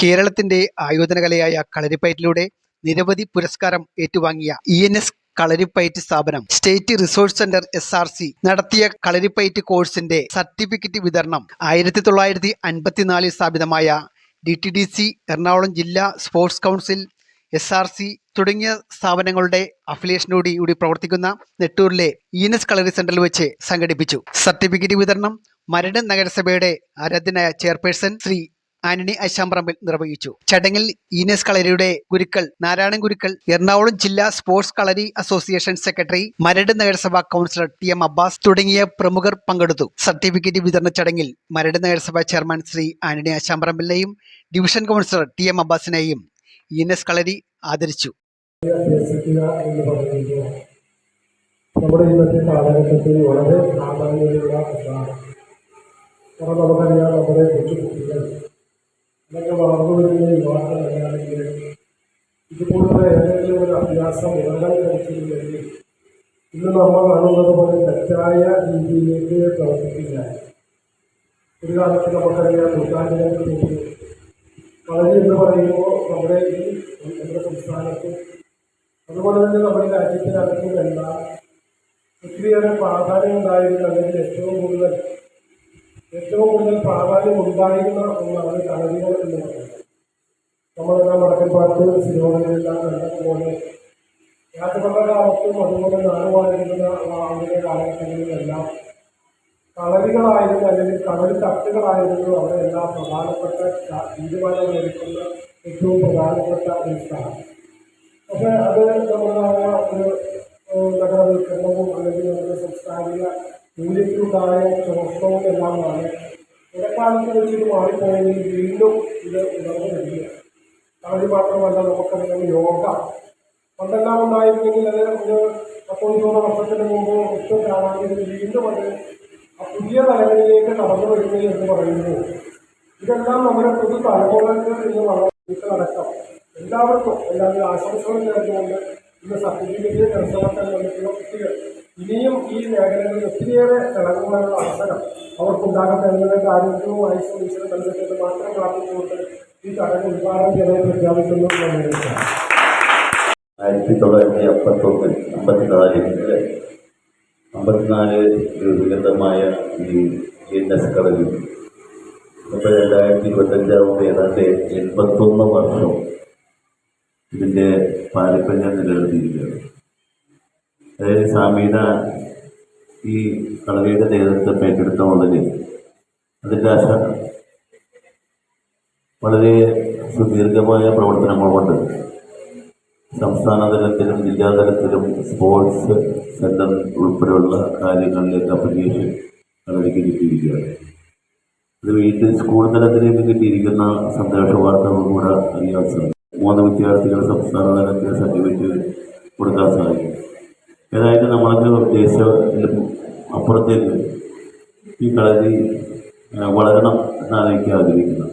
കേരളത്തിന്റെ ആയോധനകലയായ കളരിപ്പയറ്റിലൂടെ നിരവധി പുരസ്കാരം ഏറ്റുവാങ്ങിയ ENS കളരിപ്പയറ്റ് സ്ഥാപനം സ്റ്റേറ്റ് റിസോഴ്സ് സെന്റർ SRC നടത്തിയ കളരിപ്പയറ്റ് കോഴ്സിന്റെ സർട്ടിഫിക്കറ്റ് വിതരണം 1954 സ്ഥാപിതമായ DTDC, എറണാകുളം ജില്ലാ സ്പോർട്സ് കൗൺസിൽ, SRC തുടങ്ങിയ സ്ഥാപനങ്ങളുടെ അഫിലിയേഷനോടുകൂടി പ്രവർത്തിക്കുന്ന നെട്ടൂരിലെ ENS കളരി സെന്ററിൽ വെച്ച് സംഘടിപ്പിച്ചു. സർട്ടിഫിക്കറ്റ് വിതരണം മരട് നഗരസഭയുടെ ആരാധ്യനായ ചെയർപേഴ്സൺ ശ്രീ ആന്റണി ആശാമ്പറമ്പിൽ നിർവഹിച്ചു. ചടങ്ങിൽ ENS കളരിയുടെ ഗുരുക്കൾ നാരായണൻ ഗുരുക്കൾ, എറണാകുളം ജില്ലാ സ്പോർട്സ് കളരി അസോസിയേഷൻ സെക്രട്ടറി, മരട് നഗരസഭാ കൗൺസിലർ TM അബ്ബാസ് തുടങ്ങിയ പ്രമുഖർ പങ്കെടുത്തു. സർട്ടിഫിക്കറ്റ് വിതരണ ചടങ്ങിൽ മരട് നഗരസഭാ ചെയർമാൻ ശ്രീ ആന്റണി ആശാമ്പറമ്പിലിനെയും ഡിവിഷൻ കൗൺസിലർ TM അബ്ബാസിനെയും ENS കളരി ആദരിച്ചു. നമ്മുടെ ഇന്നത്തെ കാലഘട്ടത്തിൽ വളരെ പ്രാധാന്യമുള്ള ഒന്നാണ്. കാരണം നമുക്കറിയാം, നമ്മുടെ കൊച്ചുകുട്ടികൾ അല്ലെങ്കിൽ വളർന്നു വരുന്ന യുവാക്കളാണെങ്കിൽ ഇതുപോലുള്ള ഏതെങ്കിലും ഒരു അഭ്യാസം ഉടൻ കഴിച്ചില്ലെങ്കിൽ ഇന്ന് നമ്മൾ കാണുന്നത് പോലെ തെറ്റായ രീതിയിലേക്ക് പ്രവർത്തിക്കില്ല. ഒരു കാലത്ത് നമുക്കറിയാം, നൂറ്റാണ്ടുകൾക്ക് മുമ്പ് കളരി എന്ന് പറയുമ്പോൾ നമ്മുടെ സംസ്ഥാനത്തും അതുപോലെ തന്നെ നമ്മുടെ രാജ്യത്തിനകത്തുമെല്ലാം ഒത്തിരിയേറെ പ്രാധാന്യം ഉണ്ടായിരുന്ന, അല്ലെങ്കിൽ ഏറ്റവും കൂടുതൽ പ്രാധാന്യം ഉണ്ടായിരുന്ന ഒന്നാണ് കളരികൾ എന്ന് പറയുന്നത്. നമ്മളെല്ലാം വടക്കൻപാട്ട് സിനിമകളിലെല്ലാം കണ്ടതുപോലെ രാജഭരണകാലത്തും അതുപോലെ നാടുവാഴിക്കുന്ന അവരുടെ കാലഘട്ടങ്ങളിലെല്ലാം കളരികളായിരുന്നു, അല്ലെങ്കിൽ കളരി തട്ടുകളായിരുന്നു അവിടെ എല്ലാ പ്രധാനപ്പെട്ട തീരുമാനങ്ങൾ എടുക്കുന്ന ഏറ്റവും പ്രധാനപ്പെട്ട ഒരു സ്ഥാനം. പക്ഷേ അത് നമ്മുടേതായ ഒരു നഗരവൽക്കരണവും അല്ലെങ്കിൽ നമ്മുടെ സംസ്കാരിക മൂല്യത്തിലുണ്ടായ ചൂഷണവും എല്ലാമാണ് ഇടക്കാലത്ത് വെച്ച് ഇത് മാറിപ്പോയെങ്കിൽ വീണ്ടും ഇത് ഉണർന്നു വരികയാണ്. കളരി മാത്രമല്ല, നമുക്കറിയാം യോഗ പണ്ടെല്ലാം ഉണ്ടായിരുന്നെങ്കിൽ അത് ഒരു 100 വർഷത്തിന് മുമ്പ് ഒട്ടും കാണാമെങ്കിൽ വീണ്ടും അത് ആ പുതിയ തലങ്ങളിലേക്ക് കടന്നു വരുന്നത് എന്ന് പറയുമ്പോൾ ഇതെല്ലാം നമ്മുടെ പുതു തലമുറക്ക് ഇന്ന് വളർച്ചയടക്കം എല്ലാവർക്കും എല്ലാവരും ആശംസകൾ നേർന്നുകൊണ്ട് ഇന്ന് സർട്ടിഫിക്കറ്റ് കരസ്ഥമാക്കാൻ വേണ്ടിയിട്ടുള്ള കുട്ടികൾ ഇനിയും ഈ മേഖലകളിൽ ഒത്തിരിയേറെ തിളങ്ങുവാനുള്ള അവസരം അവർക്കുണ്ടാകട്ടെ എന്നതിൻ്റെ കാര്യവും ആയുസ് ഈശ്വരൻ ബന്ധപ്പെട്ട് മാത്രം പ്രാർത്ഥിച്ചുകൊണ്ട് ഈ ചടങ്ങ് ഉദ്ഘാടനം ചെയ്ത് പ്രഖ്യാപിക്കുന്നു. 1954 രൂപീകൃതമായ ഈ ENS കളരി ഇപ്പോൾ 2025 ഏതാണ്ട് 81 വർഷം ഇതിൻ്റെ പാരമ്പര്യം നിലനിർത്തിയിരിക്കുകയാണ്. അതായത് സാമീന ഈ കളരിയുടെ നേതൃത്വം ഏറ്റെടുത്ത മുതൽ അതിൻ്റെ വളരെ സുദീർഘമായ പ്രവർത്തനങ്ങൾ കൊണ്ട് സംസ്ഥാന തലത്തിലും ജില്ലാതലത്തിലും സ്പോർട്സ് സെൻ്റർ ഉൾപ്പെടെയുള്ള കാര്യങ്ങളിലേക്ക് അപ്ലിക്കേഷൻ കളരിക്ക് കിട്ടിയിരിക്കുകയാണ്. അത് വീട്ടിൽ സ്കൂൾ തലത്തിലേക്ക് കിട്ടിയിരിക്കുന്ന സന്തോഷ വാർത്തകൾ കൂടെ അറിയാൻ സാധിക്കും. 3 വിദ്യാർത്ഥികൾ സംസ്ഥാന തലത്തിൽ സർട്ടിഫിക്കറ്റ് കൊടുക്കാൻ സാധിക്കും. ഏതായാലും നമ്മൾക്ക് ഉദ്ദേശത്തിലും അപ്പുറത്തേക്ക് ഈ കളരി വളരണം എന്നാണ് എനിക്ക് ആഗ്രഹിക്കുന്നത്.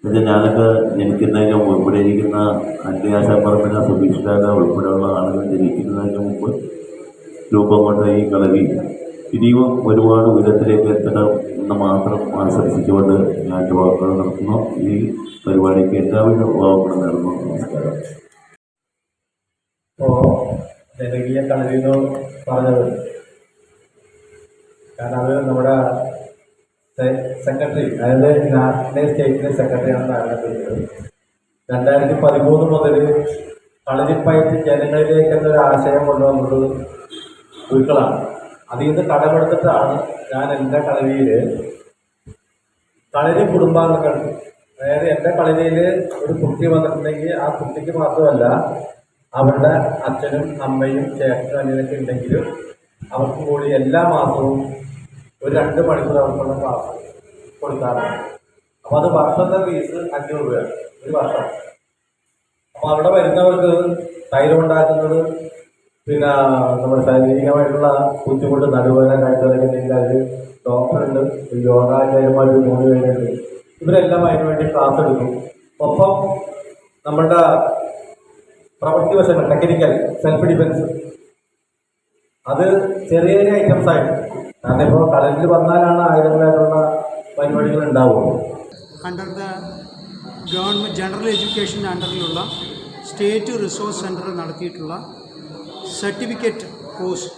എന്നുവെച്ചാൽ ഞാനൊക്കെ ജനിക്കുന്നതിന് മുമ്പ് ഇവിടെ ഇരിക്കുന്ന ആന്റണി ആശാമ്പറമ്പിൽ, സുബീഷ് ഉൾപ്പെടെയുള്ള ആളുകൾ ജനിക്കുന്നതിന് മുമ്പ് രൂപം കൊണ്ട ഈ കളരി ഇനിയും ഒരുപാട് ഉയരത്തിലേക്ക് എത്തണം എന്ന് മാത്രം ആശംസിച്ചുകൊണ്ട് ഞാൻ വാക്കുകൾ നടത്തുന്നു. ഈ പരിപാടിക്ക് എല്ലാവിധ വാക്കുകളും നടന്നു. നമസ്കാരം. ജനകീയ കളരി എന്ന് പറഞ്ഞത് കാരണം അത് നമ്മുടെ സെക്രട്ടറി, അതായത് നാഷണൽ സ്റ്റേറ്റിലെ സെക്രട്ടറിയാണ് ആരംഭിച്ചത്. 2013 മുതൽ കളരിപ്പയറ്റ് ജനങ്ങളിലേക്ക് എന്നൊരു ആശയം കൊണ്ടുവന്നത് ഗുരുക്കളാണ്. അതിൽ നിന്ന് കടമെടുത്തിട്ടാണ് ഞാൻ എൻ്റെ കളരിയിൽ കളരി കുടുംബാംഗങ്ങൾ, അതായത് എൻ്റെ കളരിയിൽ ഒരു കുട്ടി വന്നിട്ടുണ്ടെങ്കിൽ ആ കുട്ടിക്ക് മാത്രമല്ല അവരുടെ അച്ഛനും അമ്മയും ചേട്ടനും അനിയനൊക്കെ ഉണ്ടെങ്കിലും അവർക്ക് കൂടി എല്ലാ മാസവും ഒരു 2 മണിക്കൂർ അവർക്കുള്ള ക്ലാസ് കൊടുക്കാറുണ്ട്. അപ്പോൾ അത് വർഷത്തെ ഫീസ് 500 രൂപയാണ് ഒരു വർഷം. അപ്പോൾ അവിടെ വരുന്നവർക്ക് തൈലം ഉണ്ടാക്കുന്നത്, പിന്നെ നമ്മുടെ ശാരീരികമായിട്ടുള്ള ബുദ്ധിമുട്ട്, നടുവേദന, കഴുത്തലൊക്കെ ഉണ്ടെങ്കിൽ അതിൽ ഡോക്ടറുണ്ട്, യോഗാചാര്യന്മാർ 3 പേരുണ്ട്. ഇവരെല്ലാം അതിന് വേണ്ടി ക്ലാസ് എടുക്കും. ഒപ്പം നമ്മളുടെ പ്രവൃത്തി വശങ്ങൾ, ടെക്നിക്കൽ സെൽഫ് ഡിഫെൻസ്, അത് ചെറിയ ചെറിയ ഐറ്റംസ് ആയിട്ട്, കാരണം ഇപ്പോൾ കളരിൽ വന്നാലാണ് ആയുധങ്ങളായിട്ടുള്ള പരിപാടികൾ ഉണ്ടാവുള്ളൂ. Under the ഗവൺമെൻറ് ജനറൽ എഡ്യൂക്കേഷൻ്റെ അണ്ടറിലുള്ള സ്റ്റേറ്റ് റിസോഴ്സ് സെൻറ്റർ നടത്തിയിട്ടുള്ള സർട്ടിഫിക്കറ്റ് കോഴ്സ്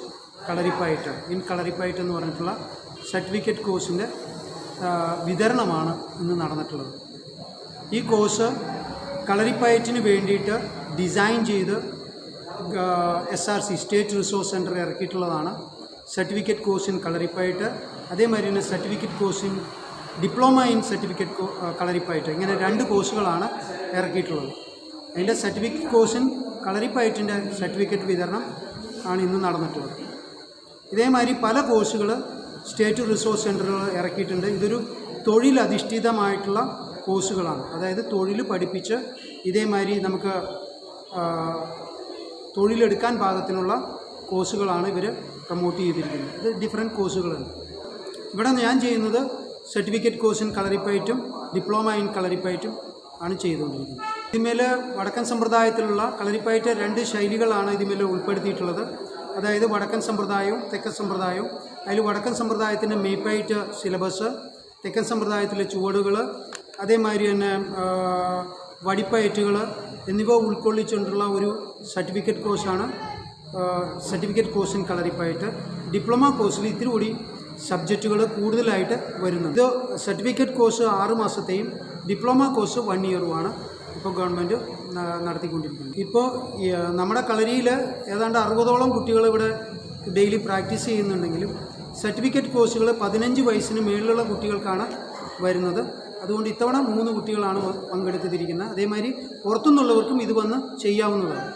കളരിപ്പയറ്റ് കളരിപ്പയറ്റ് എന്ന് പറഞ്ഞിട്ടുള്ള സർട്ടിഫിക്കറ്റ് കോഴ്സിൻ്റെ വിതരണമാണ് ഇന്ന് നടന്നിട്ടുള്ളത്. ഈ കോഴ്സ് കളരിപ്പയറ്റിന് വേണ്ടിയിട്ട് ഡിസൈൻ ചെയ്ത് SRC സ്റ്റേറ്റ് റിസോഴ്സ് സെൻറ്റർ ഇറക്കിയിട്ടുള്ളതാണ്. സർട്ടിഫിക്കറ്റ് കോഴ്സ് ഇൻ കളരിപ്പയറ്റ്, അതേമാതിരി തന്നെ certificate course in diploma in certificate Kalaripayattu, ഇങ്ങനെ 2 കോഴ്സുകളാണ് ഇറക്കിയിട്ടുള്ളത്. അതിൻ്റെ സർട്ടിഫിക്കറ്റ് കോഴ്സ് ഇൻ കളരിപ്പയറ്റിൻ്റെ സർട്ടിഫിക്കറ്റ് വിതരണം ആണ് ഇന്ന് നടന്നിട്ടുള്ളത്. ഇതേമാതിരി പല കോഴ്സുകൾ സ്റ്റേറ്റ് റിസോഴ്സ് സെൻറ്ററുകൾ ഇറക്കിയിട്ടുണ്ട്. ഇതൊരു തൊഴിലധിഷ്ഠിതമായിട്ടുള്ള കോഴ്സുകളാണ്. അതായത് തൊഴിൽ പഠിപ്പിച്ച് ഇതേമാതിരി നമുക്ക് തൊഴിലെടുക്കാൻ പാകത്തിനുള്ള കോഴ്സുകളാണ് ഇവർ പ്രൊമോട്ട് ചെയ്തിരിക്കുന്നത്. ഇത് ഡിഫറെൻറ്റ് കോഴ്സുകളുണ്ട്. ഇവിടെ ഞാൻ ചെയ്യുന്നത് സർട്ടിഫിക്കറ്റ് കോഴ്സ് ഇൻ കളരിപ്പയറ്റും ഡിപ്ലോമ ഇൻ കളരിപ്പയറ്റും ആണ് ചെയ്തുകൊണ്ടിരിക്കുന്നത്. ഇതിന്മേൽ വടക്കൻ സമ്പ്രദായത്തിലുള്ള കളരിപ്പയറ്റ് 2 ശൈലികളാണ് ഇതിന്മേൽ ഉൾപ്പെടുത്തിയിട്ടുള്ളത്. അതായത് വടക്കൻ സമ്പ്രദായവും തെക്കൻ സമ്പ്രദായവും. അതിൽ വടക്കൻ സമ്പ്രദായത്തിൻ്റെ മെയ്പ്പയറ്റ് സിലബസ്, തെക്കൻ സമ്പ്രദായത്തിലെ ചുവടുകൾ, അതേമാതിരി തന്നെ വടിപ്പയറ്റുകൾ എന്നിവ ഉൾക്കൊള്ളിച്ചുകൊണ്ടുള്ള ഒരു സർട്ടിഫിക്കറ്റ് കോഴ്സാണ് certificate course in Kalaripayattu. Diploma കോഴ്സിൽ ഇത്തിരി കൂടി സബ്ജക്റ്റുകൾ കൂടുതലായിട്ട് വരുന്നുണ്ട്. ഇത് സർട്ടിഫിക്കറ്റ് കോഴ്സ് 6 മാസത്തെയും ഡിപ്ലോമ കോഴ്സ് 1 ഇയറുമാണ് ഇപ്പോൾ ഗവൺമെൻറ് നടത്തിക്കൊണ്ടിരിക്കുന്നത്. ഇപ്പോൾ നമ്മുടെ കളരിയിൽ ഏതാണ്ട് 60ഓളം കുട്ടികൾ ഇവിടെ ഡെയിലി പ്രാക്ടീസ് ചെയ്യുന്നുണ്ടെങ്കിലും സർട്ടിഫിക്കറ്റ് കോഴ്സുകൾ 15 വയസ്സിന് മേളിലുള്ള കുട്ടികൾക്കാണ് വരുന്നത്. അതുകൊണ്ട് ഇത്തവണ 3 കുട്ടികളാണ് പങ്കെടുത്തിരിക്കുന്നത്. അതേമാതിരി പുറത്തുനിന്നുള്ളവർക്കും ഇത് വന്ന് ചെയ്യാവുന്നതാണ്.